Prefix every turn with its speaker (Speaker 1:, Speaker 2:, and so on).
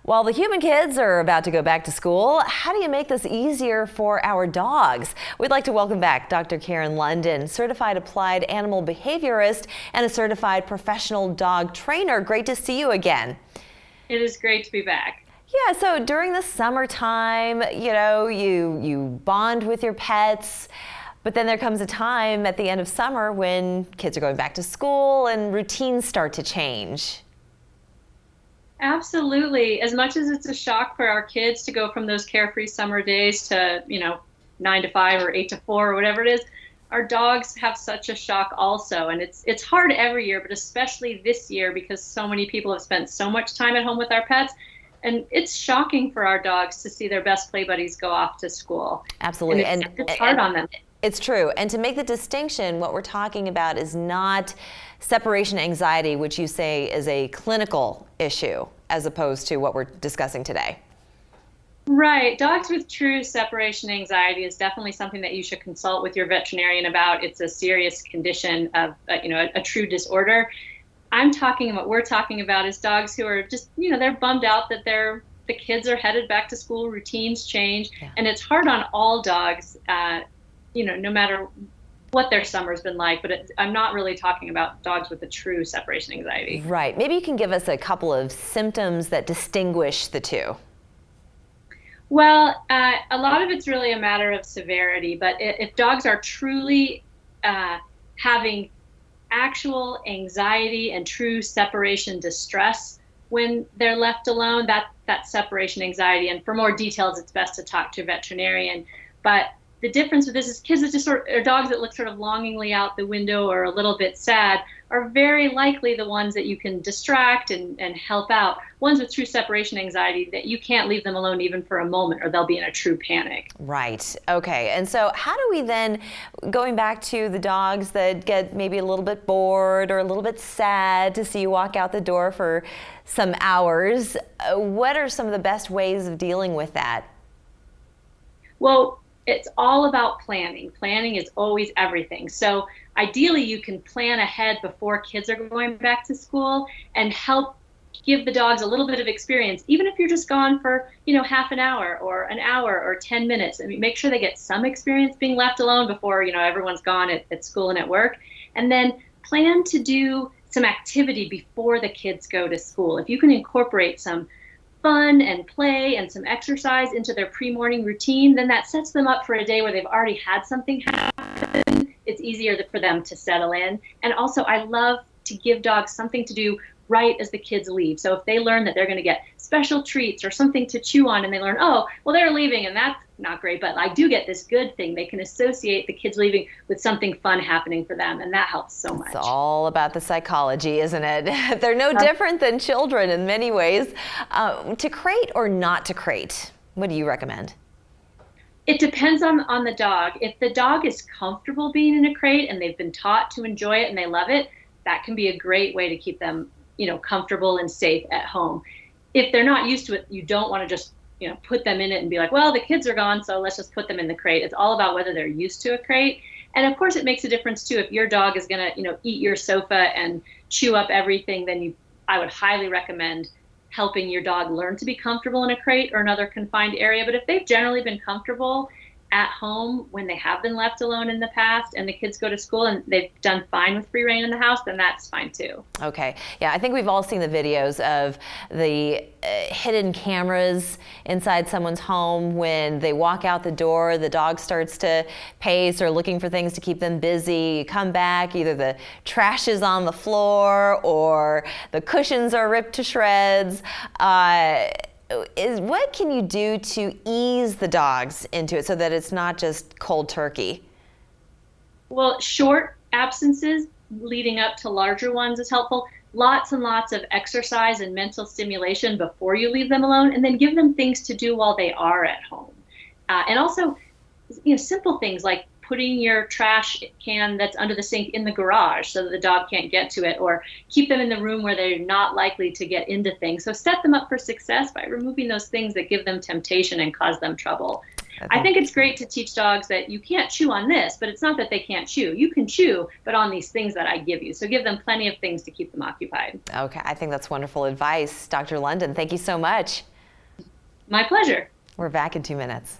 Speaker 1: While the human kids are about to go back to school, how do you make this easier for our dogs? We'd like to welcome back Dr. Karen London, certified applied animal behaviorist and a certified professional dog trainer. Great to see you again.
Speaker 2: It is great to be back.
Speaker 1: Yeah, so during the summertime, you bond with your pets, but then there comes a time at the end of summer when kids are going back to school and routines start to change.
Speaker 2: Absolutely. As much as it's a shock for our kids to go from those carefree summer days to, 9 to 5 or 8 to 4 or whatever it is, our dogs have such a shock also. And it's hard every year, but especially this year because so many people have spent so much time at home with our pets. And it's shocking for our dogs to see their best play buddies go off to school.
Speaker 1: Absolutely.
Speaker 2: And it's hard on them.
Speaker 1: It's true. And to make the distinction, what we're talking about is not separation anxiety, which you say is a clinical issue, as opposed to what we're discussing today.
Speaker 2: Right. Dogs with true separation anxiety is definitely something that you should consult with your veterinarian about. It's a serious condition of, a true disorder. What we're talking about is dogs who are just, they're bummed out that the kids are headed back to school, routines change, and it's hard on all dogs, no matter what their summer's been like, but I'm not really talking about dogs with a true separation anxiety.
Speaker 1: Right. Maybe you can give us a couple of symptoms that distinguish the two.
Speaker 2: Well, a lot of it's really a matter of severity, but if dogs are truly having actual anxiety and true separation distress when they're left alone, that's separation anxiety. And for more details, it's best to talk to a veterinarian. But the difference with this is kids that just or dogs that look sort of longingly out the window or a little bit sad are very likely the ones that you can distract and help out. Ones with true separation anxiety that you can't leave them alone even for a moment or they'll be in a true panic.
Speaker 1: Right. Okay. And so how do we then, going back to the dogs that get maybe a little bit bored or a little bit sad to see you walk out the door for some hours, what are some of the best ways of dealing with that?
Speaker 2: Well, it's all about planning. Planning is always everything. So ideally, you can plan ahead before kids are going back to school and help give the dogs a little bit of experience, even if you're just gone for, half an hour or 10 minutes. I mean, make sure they get some experience being left alone before, everyone's gone at school and at work. And then plan to do some activity before the kids go to school. If you can incorporate some fun and play and some exercise into their pre-morning routine, then that sets them up for a day where they've already had something happen. It's easier for them to settle in. And also, I love to give dogs something to do right as the kids leave. So if they learn that they're going to get special treats or something to chew on and they learn, oh, well, they're leaving and that's not great, but I do get this good thing. They can associate the kids leaving with something fun happening for them, and that helps so much.
Speaker 1: It's all about the psychology, isn't it? They're no different than children in many ways. To crate or not to crate? What do you recommend?
Speaker 2: It depends on the dog. If the dog is comfortable being in a crate and they've been taught to enjoy it and they love it, that can be a great way to keep them, comfortable and safe at home. If they're not used to it, you don't want to just put them in it and be like, well, the kids are gone, so let's just put them in the crate. It's all about whether they're used to a crate. And of course, it makes a difference too. If your dog is going to, eat your sofa and chew up everything, then I would highly recommend helping your dog learn to be comfortable in a crate or another confined area. But if they've generally been comfortable at home when they have been left alone in the past and the kids go to school and they've done fine with free rein in the house, then that's fine too.
Speaker 1: Okay. Yeah, I think we've all seen the videos of the hidden cameras inside someone's home. When they walk out the door, the dog starts to pace or looking for things to keep them busy. You come back, either the trash is on the floor or the cushions are ripped to shreds. What can you do to ease the dogs into it so that it's not just cold turkey?
Speaker 2: Well, short absences leading up to larger ones is helpful. Lots and lots of exercise and mental stimulation before you leave them alone, and then give them things to do while they are at home. And also, simple things like putting your trash can that's under the sink in the garage so that the dog can't get to it, or keep them in the room where they're not likely to get into things. So set them up for success by removing those things that give them temptation and cause them trouble. I think it's great to teach dogs that you can't chew on this, but it's not that they can't chew. You can chew, but on these things that I give you. So give them plenty of things to keep them occupied.
Speaker 1: Okay, I think that's wonderful advice. Dr. London, thank you so much.
Speaker 2: My pleasure.
Speaker 1: We're back in 2 minutes.